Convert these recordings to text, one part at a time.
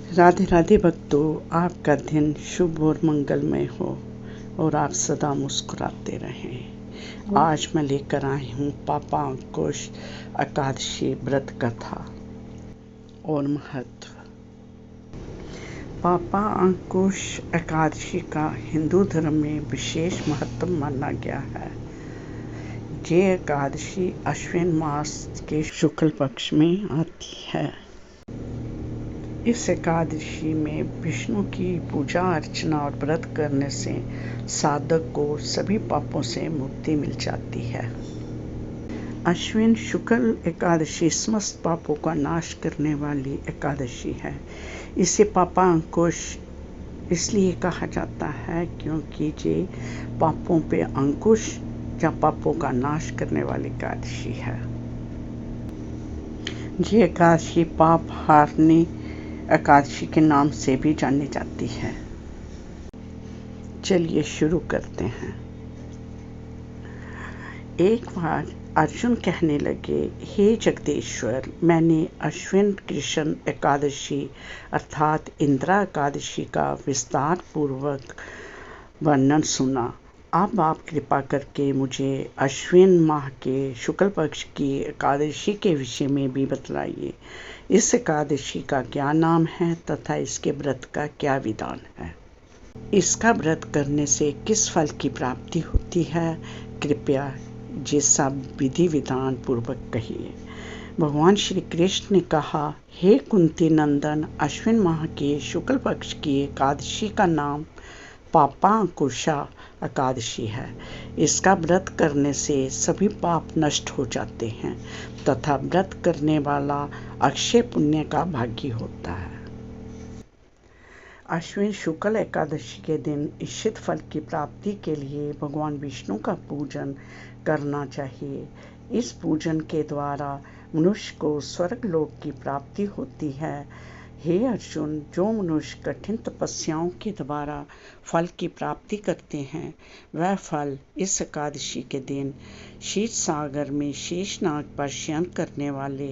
राधे राधे भक्तों, आपका दिन शुभ और मंगलमय हो और आप सदा मुस्कुराते रहें। आज मैं लेकर आई हूँ पापा अंकुश एकादशी व्रत कथा और महत्व। पापा अंकुश एकादशी का हिंदू धर्म में विशेष महत्व माना गया है। ये एकादशी अश्विन मास के शुक्ल पक्ष में आती है। इस एकादशी में विष्णु की पूजा अर्चना और व्रत करने से साधक को सभी पापों से मुक्ति मिल जाती है। अश्विन शुक्ल एकादशी समस्त पापों का नाश करने वाली एकादशी है। इसे पापा अंकुश इसलिए कहा जाता है क्योंकि ये पापों पे अंकुश या पापों का नाश करने वाली एकादशी है। ये एकादशी पाप हारनी एकादशी के नाम से भी जानी जाती है। चलिए शुरू करते हैं। एक बार अर्जुन कहने लगे, हे जगदीश्वर, मैंने अश्विन कृष्ण एकादशी अर्थात इंदिरा एकादशी का विस्तार पूर्वक वर्णन सुना। अब आप कृपा करके मुझे अश्विन माह के शुक्ल पक्ष की एकादशी के विषय में भी बतलाइए। इस एकादशी का क्या नाम है तथा इसके व्रत का क्या विधान है? इसका व्रत करने से किस फल की प्राप्ति होती है? कृपया ये सब विधि विधान पूर्वक कहिए। भगवान श्री कृष्ण ने कहा, हे कुंती नंदन, अश्विन माह के शुक्ल पक्ष की एकादशी का नाम पापा अंकुशा एकादशी है। इसका व्रत करने से सभी पाप नष्ट हो जाते हैं तथा व्रत करने वाला अक्षय पुण्य का भागी होता है। अश्विन शुक्ल एकादशी के दिन इच्छित फल की प्राप्ति के लिए भगवान विष्णु का पूजन करना चाहिए। इस पूजन के द्वारा मनुष्य को स्वर्ग लोक की प्राप्ति होती है। हे अर्जुन, जो मनुष्य कठिन तपस्याओं के द्वारा फल की प्राप्ति करते हैं, वह फल इस एकादशी के दिन क्षीर सागर में शेषनाग पर शयन करने वाले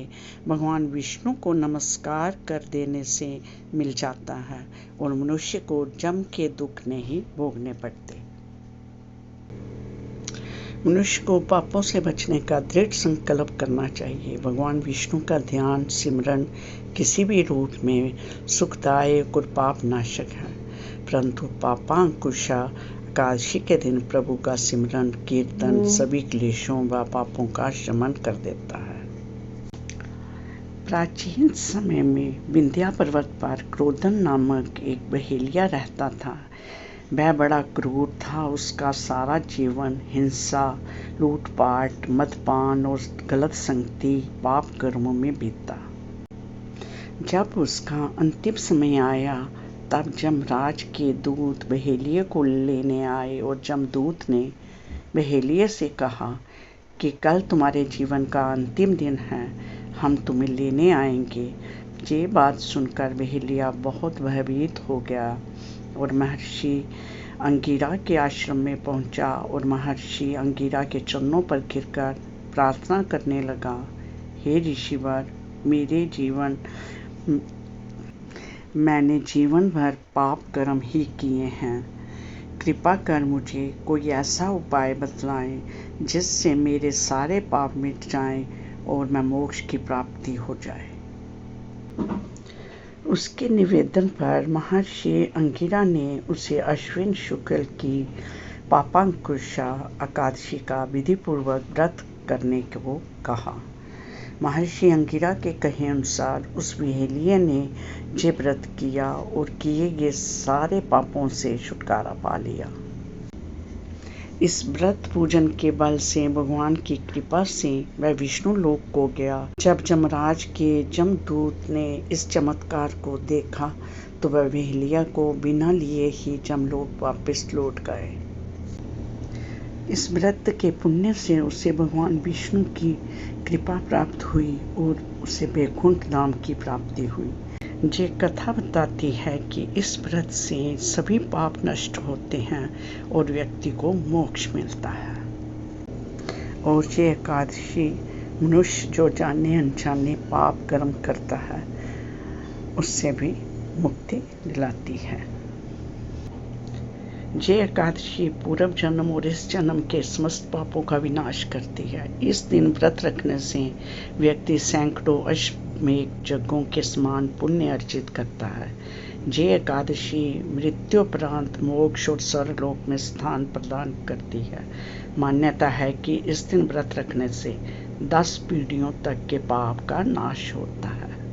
भगवान विष्णु को नमस्कार कर देने से मिल जाता है और मनुष्य को जम के दुख नहीं भोगने पड़ते। मनुष्य को पापों से बचने का दृढ़ संकल्प करना चाहिए। भगवान विष्णु का ध्यान सिमरन किसी भी रूप में सुखदायक और पाप नाशक है, परंतु पापा अंकुशा एकादशी के दिन प्रभु का सिमरन कीर्तन सभी क्लेशों व पापों का शमन कर देता है। प्राचीन समय में विंध्या पर्वत पर क्रोधन नामक एक बहेलिया रहता था। वह बड़ा क्रूर था। उसका सारा जीवन हिंसा, लूटपाट, मदपान और गलत संगति पाप कर्मों में बीता। जब उसका अंतिम समय आया तब जमराज के दूत बहेलिये को लेने आए और जमदूत ने बहेलिये से कहा कि कल तुम्हारे जीवन का अंतिम दिन है, हम तुम्हें लेने आएंगे। ये बात सुनकर बहेलिया बहुत भयभीत हो गया और महर्षि अंगिरा के आश्रम में पहुंचा और महर्षि अंगिरा के चरणों पर गिरकर प्रार्थना करने लगा, हे ऋषिवर, मैंने जीवन भर पाप कर्म ही किए हैं। कृपा कर मुझे कोई ऐसा उपाय बतलाएं जिससे मेरे सारे पाप मिट जाएं और मैं मोक्ष की प्राप्ति हो जाए। उसके निवेदन पर महर्षि अंगिरा ने उसे अश्विन शुक्ल की पापा अंकुशा एकादशी का विधिपूर्वक व्रत करने को कहा। महर्षि अंगिरा के कहे अनुसार उस बहेलिये ने ये व्रत किया और किए गए सारे पापों से छुटकारा पा लिया। इस व्रत पूजन के बल से भगवान की कृपा से वह विष्णु लोक को गया। जब जमराज के जमदूत ने इस चमत्कार को देखा तो वह बहेलिया को बिना लिए ही जमलोक वापस लौट गए। इस व्रत के पुण्य से उसे भगवान विष्णु की कृपा प्राप्त हुई और उसे वैकुंठ धाम की प्राप्ति हुई। ये कथा बताती है कि इस व्रत से सभी पाप नष्ट होते हैं और व्यक्ति को मोक्ष मिलता है। और ये एकादशी मनुष्य जो जाने अनजाने पाप कर्म करता है उससे भी मुक्ति दिलाती है। जय एकादशी पूर्व जन्म और इस जन्म के समस्त पापों का विनाश करती है। इस दिन व्रत रखने से व्यक्ति सैकड़ों अश्वमेध यज्ञों के समान पुण्य अर्जित करता है। जय एकादशी मृत्युपरांत मोक्ष और स्वर्गलोक में स्थान प्रदान करती है। मान्यता है कि इस दिन व्रत रखने से 10 पीढ़ियों तक के पाप का नाश होता है।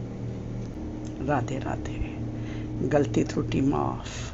राधे राधे। गलती त्रुटि माफ।